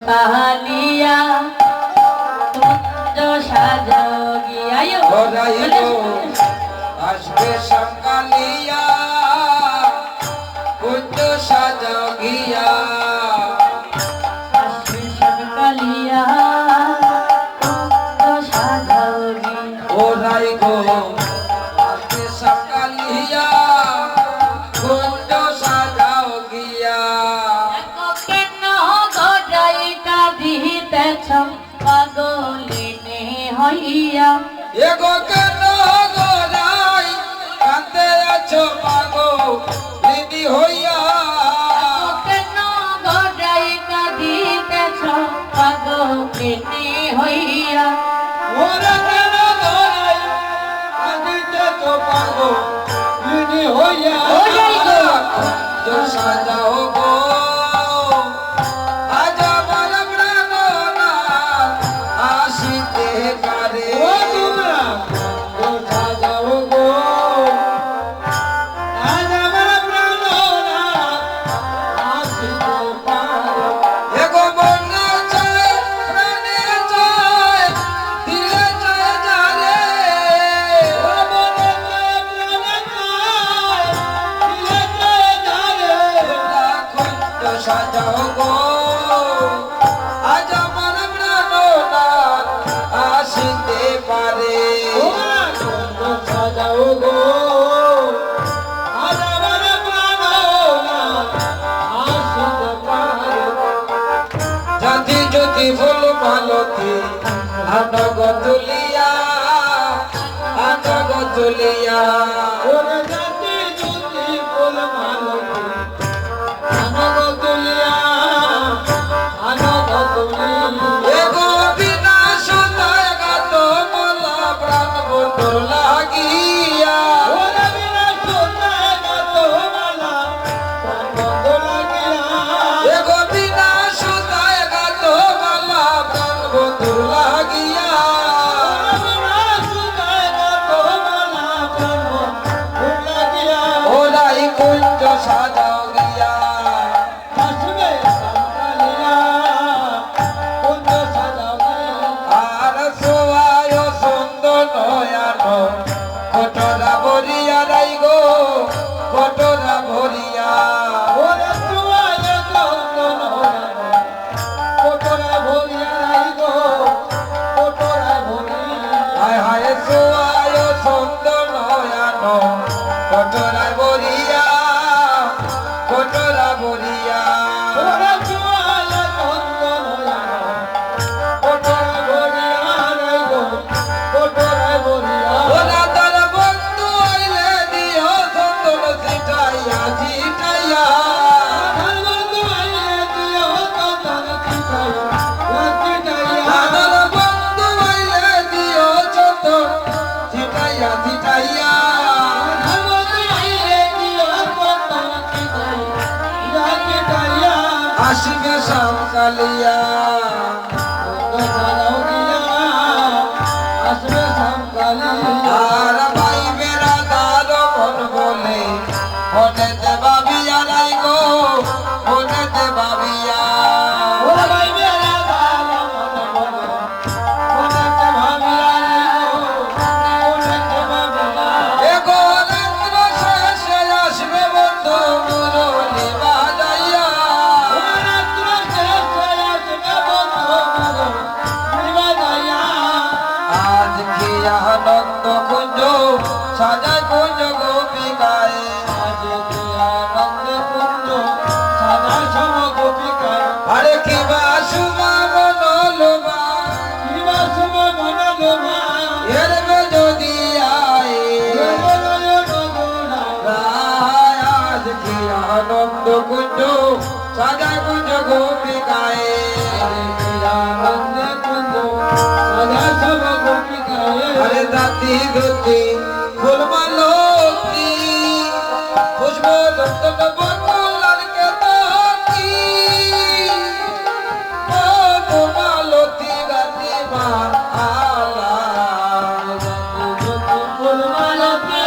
কালিয়া কুঞ্জ সাজাও গিয়া আসবে সকালিয়া কুঞ্জ সাজাও গিয়া আসবে সকালিয়া কুঞ্জ সাজাও গিয়া ওরাই গো আসবে সকালিয়া কুঞ্জ সাজাও গিয়া কেন গড়াই কাঁদিতেছ পাগলিনী হইয়া এগো কেন গোরাই কাঁদতে আছো পাগলিনী হইয়া কেন গড়াই কাঁদিতেছ পাগলিনী হইয়া ওরা কেন গোরাই কাঁদতে আছো পাগলিনী হইয়া কুঞ্জ সাজাও গো আজ আমার প্রাণনাথ আসিতে পারে কুঞ্জ সাজাও গো আজ আমার প্রাণনাথ আসিতে পারে এগো মনে চায় প্রাণে চায় দিলে চায় জানে মনে চায় প্রাণে চায় দিলে চায় জানে কুঞ্জ সাজাও গো আজ আমার প্রাণনাথ আসিতে পারে কুঞ্জ সাজাও গো আজ আমার প্রাণনাথ আসিতে পারে জাতি জ্যোতি ফুল মালতী আনগ তুলিয়া ওরে জাতি জ্যোতি ফুল মালতী আনগ তুলিয়া এগো বিনা সুতায় গাত মোলা প্রাণ বন্ধু লাগিয়া ওরে বিনা সুতায় গাত মোলা প্রাণ বন্ধু লাগিয়া এগো বিনা সুতায় গাত মোলা প্রাণ বন্ধু লাগিয়া বিনা সুতায় গাত মোলা প্রাণ বন্ধু লাগিয়া ওলাই কুঞ্জ সাজাও গিয়া আসবে সকালিয়া কুঞ্জ সাজাও গিয়া আর সোয়ায় সুন্দর নয়ানো কটরা ভরিয়া রাই গো কটরা ভরিয়া ওরে সোয়ায় সুন্দর নয়ানো কটরা ভরিয়া রাই গো কটরা ভরিয়া হায় হায় সোয়ায় সুন্দর নয়ানো কটরা ভরিয়া কটরা ভরিয়া ওরে সোয়ায় সুন্দর নয়ানো কটরা ভরিয়া রাই গো কটরা ভরিয়া ওরা তার বন্ধু আইলে দিও সুন্দর সিটাইয়া সিটাইয়া তার বন্ধু আইলে দিও সুন্দর সিটাইয়া সিটাইয়া তার বন্ধু আইলে দিও সুন্দর সিটাইয়া সিটাইয়া তার বন্ধু আইলে দিও সুন্দর সিটাইয়া সিটাইয়া আসবে সকালিয়া কুঞ্জ সাজাও গিয়া আসবে সকালিয়া আর পাইবে রাধার মন বলে মনেতে ভাবিয়া রাই গো মনেতে ভাবিয়া ওরে পাইবে রাধার মন বলে মনেতে ভাবিয়া রাই গো মনেতে ভাবিয়া এগো রাত্র শেষে আসবে বন্ধু মুরলি বাজাইয়া রাত্র শেষে আসবে বন্ধু মুরলি বাজাইয়া আজ কি আনন্দ কুঞ্জ সাজায় কুঞ্জ গোপিকায় আজ কি আনন্দ কুঞ্জ সাজায় সব গোপিকায় আরে কি বাসুমা মনোলোমা কি বাসুমা মনোলোমা এর যদি আয় আজ কি আনন্দ কুঞ্জ সাজায় কুঞ্জ গোপিকায় আরে কি আনন্দ কুঞ্জ সাজায় সব গোপিকায় আরে দাতি দুতি ফুল মালতী পুষ্প লন্তন বকুলার কে তাকি ও মালতী গাতি মালা দাতি দুতি ফুল মালতী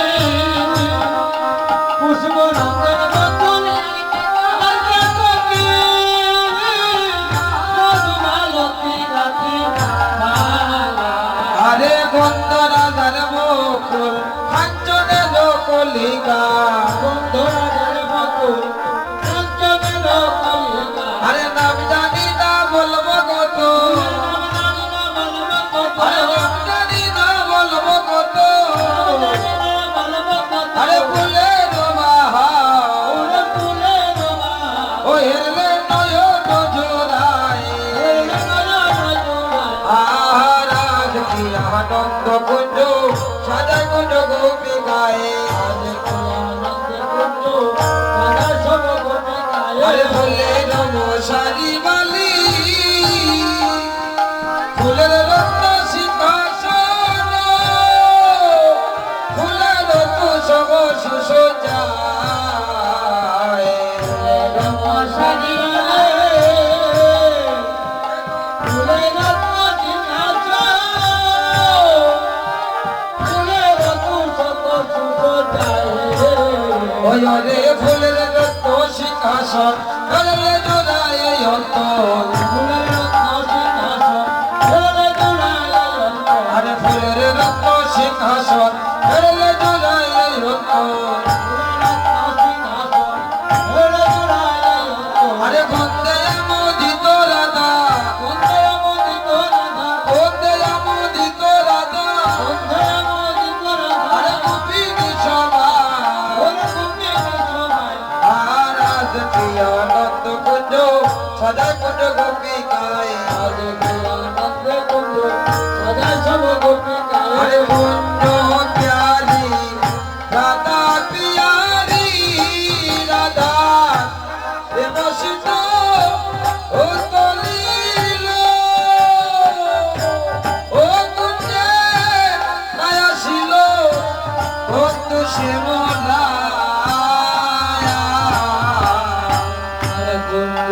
পুষ্প লন্তন বকুলার কে তাকি মল্লিকা আরে নাম জানি না বলবো কত আরে নাম জানি না বলবো কত আরে ফুলের বাহার ও হেরলে নয়ন জোড়ায় আর আজ কি আনন্দ কুঞ্জ সাদা কুঞ্জ গোপিকায় আরে ফুলের মশারি বালি ফুলের রত্ন সিংহাসন ফুলের তুষব সুসজ্জায় মশারি ওই রে ফুলের রত্ন সিংহাসন করলে জোড়ায় অন্তর আরে ফুলের রত্ন সিংহাসন করলে জোড়ায় অন্তর আরে বন্দে মোদিত রাধা বন্দে মোদিত রাধা আরে গোপিনী সবাই আর আজ কি আনন্দ কুঞ্জ সদা কুঞ্জ গোপিকায় আরে কুঞ্জ প্যারি রাধা পিয়ারি রাধা দেবসিত ও তলিল ও কুঞ্জে নায়াসিল বন্ধু শ্যামলা আরে কুঞ্জ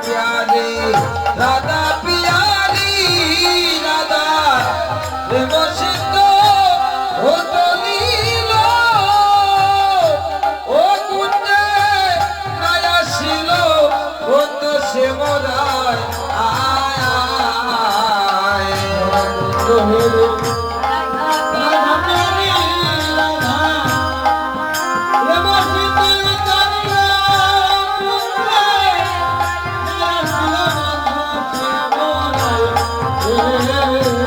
প্যারি রাধা পিয়ারি রাধা দেবসিত ও তলিল ও কুঞ্জে নায়াসিল বন্ধু শ্যামরায় আয়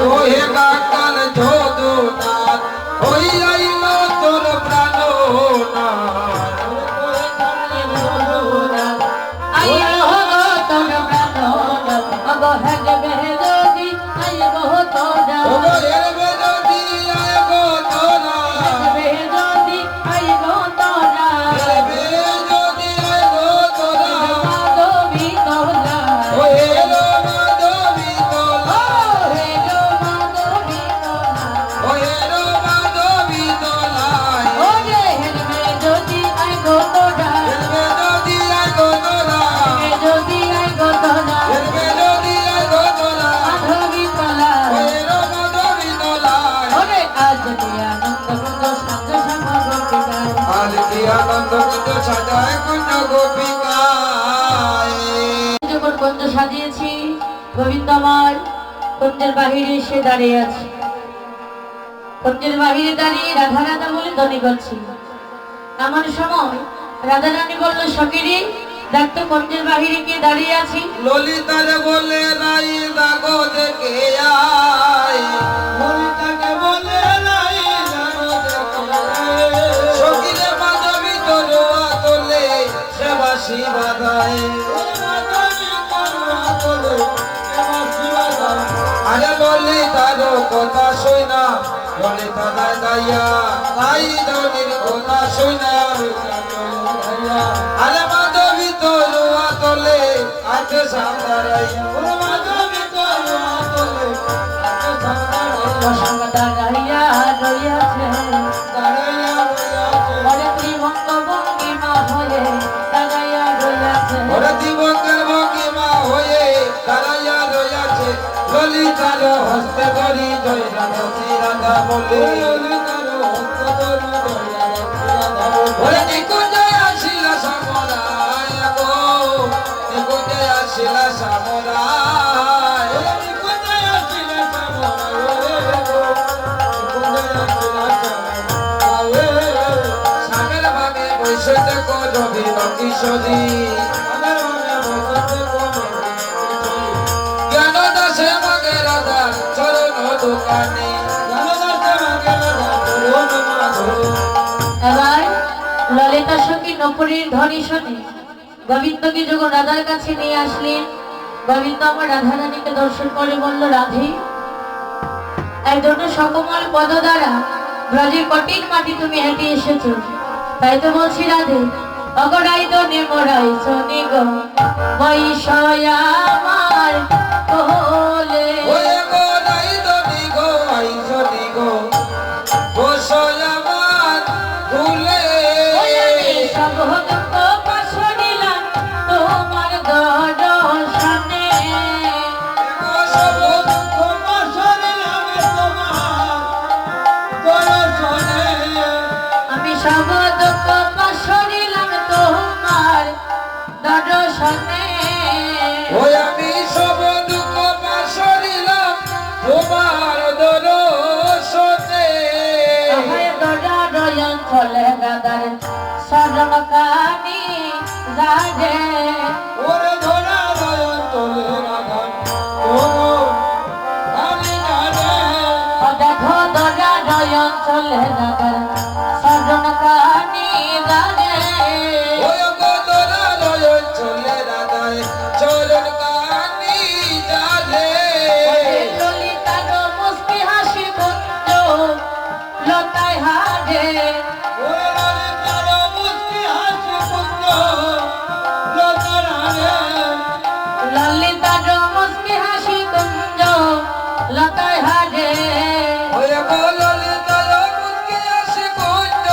ওহে কাকাল ঝোদনাথ ওই আইল তোর প্রাণনাথ আইলো গো তোর প্রাণ গো হেগবে যদি আইলো তোরা ওগো হেরবে যদি আয় গো তোরা হেগবে যদি আইলো তোরা হেরবে যদি আয় গো তোরা মাধবী তোলা ও হেলো মাধবী তোলা হেলো মাধবী তোলা ও হেলো মাধবী তোলায় ও যে হেগবে যদি আইলো তোরা হেরবে যদি আয় গো তোরা হেগবে যদি আইলো তোরা হেরবে যদি আয় গো তোরা মাধবী তোলা ও হেলো মাধবী তোলায় ওরে আজ কি আনন্দ কুঞ্জ সাজ সামগ্রী আজ কি আনন্দ কুঞ্জ সাজায় কুঞ্জ গোপিকায় যখন কুঞ্জ সাজিয়েছি গোবিন্দ আমার কুঞ্জের বাহিরে এসে দাঁড়িয়ে আছে কুঞ্জের বাহিরে দাঁড়িয়ে রাধা রাধা বলে ধ্বনি করছি এমন সময় রাধা রানী বলল সকিরি দেখ তো কুঞ্জের বাহিরে কে দাঁড়িয়ে আছি ললিতারে বলে রাই দাগো দেখে আয় ললিতাকে বলে রাই দাগো দেখে সকিরে মাধবী তরুয়া তোলে সেবাসী বাধায় আরে ললিতার কথা শুই না ললিতা দাইয়া তাই ধনির কথা শুই না আরে মাধবী তরুয়া তোলে আছে সান্দারাইয়া ওরে মাধবী তরুয়া তোলে আছে সান্দারাইয়া সঙ্গতা গাইয়া রইয়াছে ওরে ত্রিভঙ্গ ভঙ্গিমা হয়ে দাঁড়াইয়া রইয়াছে ওরে দিবঙ্গের ভঙ্গিমা হয়ে দাঁড়াইয়া রইয়াছে ললিতার হস্তে ধরি জয় রাধা শ্রী রাধা বলি ললিতার হস্তে ধরি জয় রাধা শ্রী রাধা বলি নিকুঞ্জে আসিলা সামরায় গো নিকুঞ্জে আসিলা সামরায় নিকুঞ্জে আসিলা সামরায় গো নিকুঞ্জে আসিলা সামরায় সাগর ভাগে বৈশে দেখো রবীন্দ্র কিশোরী সাগর ভাগে বৈশে দেখো জ্ঞান দাসে মাগে রাধার চরণ দোকানে জ্ঞান দাসে মাগে রাধার চরণ মাধুরী। এবার ললিতা সখী নপুরীর ধ্বনি শুনে গোবিন্দকে যখন রাধার কাছে নিয়ে আসলেন, গোবিন্দ আমার রাধা রানীকে দর্শন করে বলল, রাধে, একজন সকমল পদ দ্বারা ব্রজের কঠিন মাটি তুমি হেঁটে এসেছো, তাই তো বলছি রাধে, অগরাই তো নেমরাই শনি গো বৈষয়া আমার কোলে। ওরে গো নাই দনি গো আই শনি গো বৈষয়া আমার কোলে। সব দুঃখ পাশরিলাম তোমার দর্শনে, সব দুঃখ পাশরিলাম তোমার দর্শনে। আমি সব দুঃখ পাশরিলাম তোমার দর্শনে। ওই আমি সব দুঃখ পাশরিলাম তোমার দর্শনে। দরারয়ন চলে গাদার সরমকানি রাজে, ওরে ধরা দয়ন তোলে রাধা তোর আমি জানে। দেখো দরারয়ন চলে গাদার সরমকানি রাজে। ওই গো ধরা দয়ন চলে রাধায় চরণ কানি জানে। ললিতার মুস্কি হাসি কুঞ্জ লতায় হাজে, ওরে ললিতার মুস্কি হাসি কুঞ্জ লতার হারে। ললিতার মুস্কি হাসি কুঞ্জ লতায় হাজে। ওই গো ললিতার মুস্কি হাসি কুঞ্জ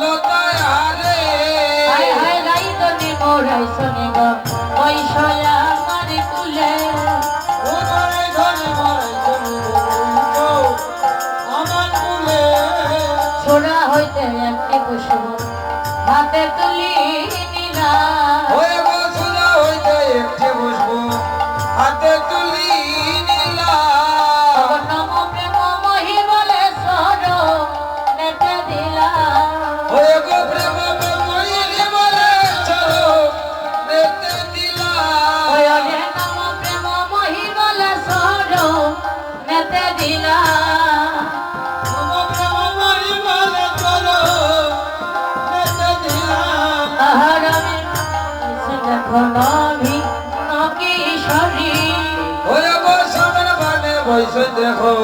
লতায় হারে। হায় হায় রাই দনি মোরাই শনি গো বৈষয়া আমার কুলে। ওরে ধরে মরাই তুমি গো আমার কুলে। ছোড়া হইতে একটি কুসুম হাতে তুলি নিলাম, ওরে গো সোজা হইতে একটি বসবো হাতে তুলি নিলাম। নম প্রেম মহি বলে সর নেতে দিলাম। ওরে গো প্রেম ময়ূরী বলে চলো নেতে দিলাম। ওরে নম প্রেম মহি বলে সর নেতে দিলাম। প্রেম ময়ূরী বলে চলো নেতে দিলাম। আহার আমি দেখো নভি নকিশোরী, ওরে গো সামনে মানে বসে দেখো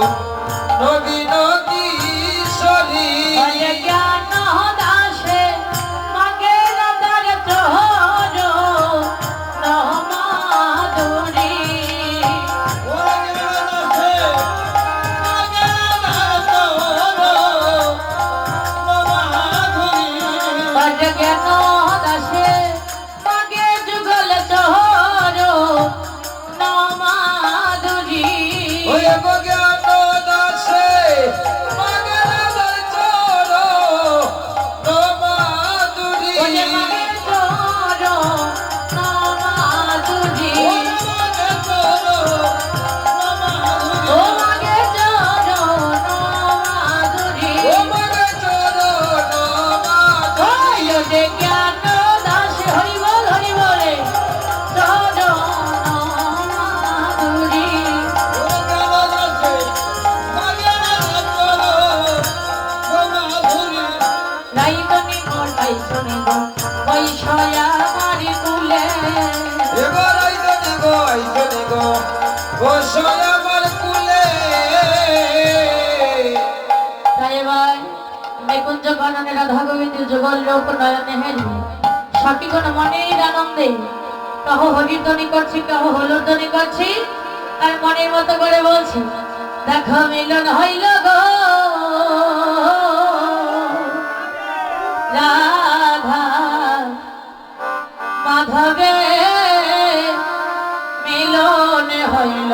নবীন কিশোরী। বলে জ্ঞান দাসে মাগে রাধার চোর নমাধুরী। ওরে দাসে মাগে রাধার চোর নমাধুরী। বলে জ্ঞান দাসে মাগে যুগল চোর নমাধুরী। ওরে গো জ্ঞান দাসে মাগে রাধার চোর নমাধুরী। বলে মাগে চোর নমাধুরী। ওরে মাগে চোর ও নমাধুরী। মাগে চোর নমাধুরী। ও মাগে চোর নমাধুরী। হইল যে জ্ঞান দাস হরি বলে চোর নমাধুরী। রাইতনি মোটাই শুনিব বৈষয়া মারি কুলে। তাই এবার নিকুঞ্জ গণনে রাধা গোবিন্দের যুগল লোক নয়নে হেরি সঠিক মনের আনন্দে কাহ হরির ধ্বনি করছি, কাহ হলুর ধ্বনি করছি, আর মনের মতো করে বলছি, দেখো মিলন হইল গো রাধা মাধবে, মিলন হইল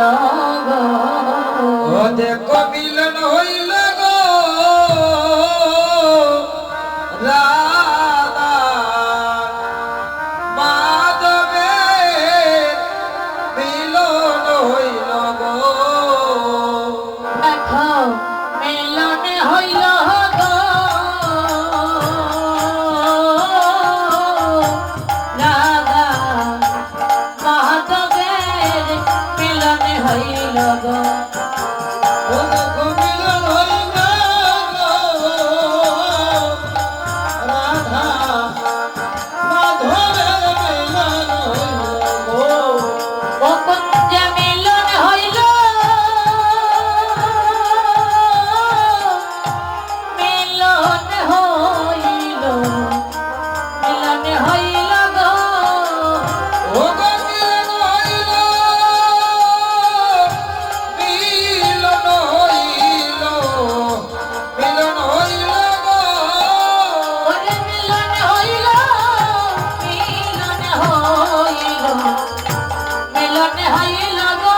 গো ও দেখো মিলন হইল গো রাধা মাধবের মিলন হইল গো দেখো মিলন হইল গো রাধা মাধবের মিলন হইল গো ও দেখো মিলন হইল গো রাধা মাধবের মিলন হইল গো ও কুঞ্জে মিলন হইল মিলন হইল মিলন হইল গো ও গো মিলন হইল মিলন হইল মিলন হইল গো ওরে মিলন হইল মিলন হইল মিলন হইল গো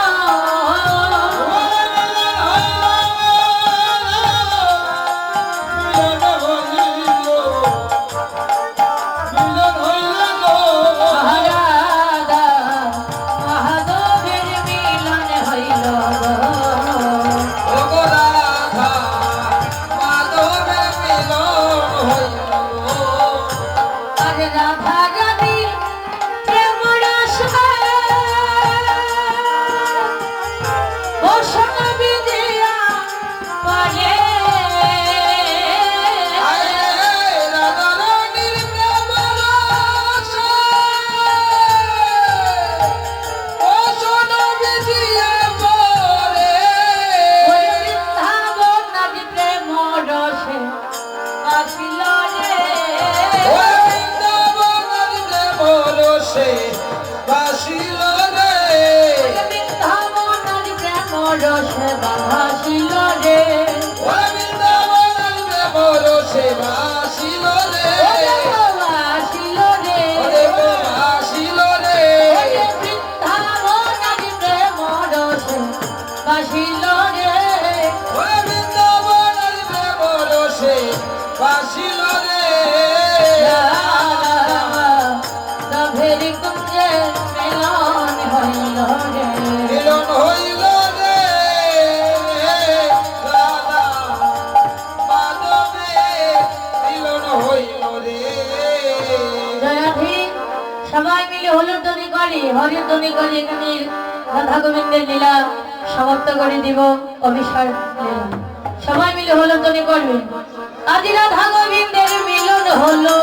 রাধা মাধবের মিলন হইল গো আরে রাধা রানী প্রেম রস বসন বিদিয়া পারে ওই বৃন্দাবন নদী প্রেম রসে বাসিল রে বাসিল রে বৃন্দাবন নদী প্রেম রসে বাসিল রে সে বাসিল রে বাসিল রে ওরে বাসিল রে বৃন্দাবন নদী প্রেম রসে বাসিল রে ওরে বৃন্দাবনের প্রেম রসে বাসিল রে নভের কুঞ্জে মিলন হইল রে মিলন হইল রে রাধা মাধবে মিলন হইল রে জয়াধি সবাই মিলে হলুদ ধ্বনি করি হরির ধ্বনি করি এখানে রাধা গোবিন্দের লীলা সমাপ্ত করে দিব অভিষেক লীলা সবাই মিলে হলুদ ধ্বনি করবে আদি রাধা গোবিন্দের মিলন হলো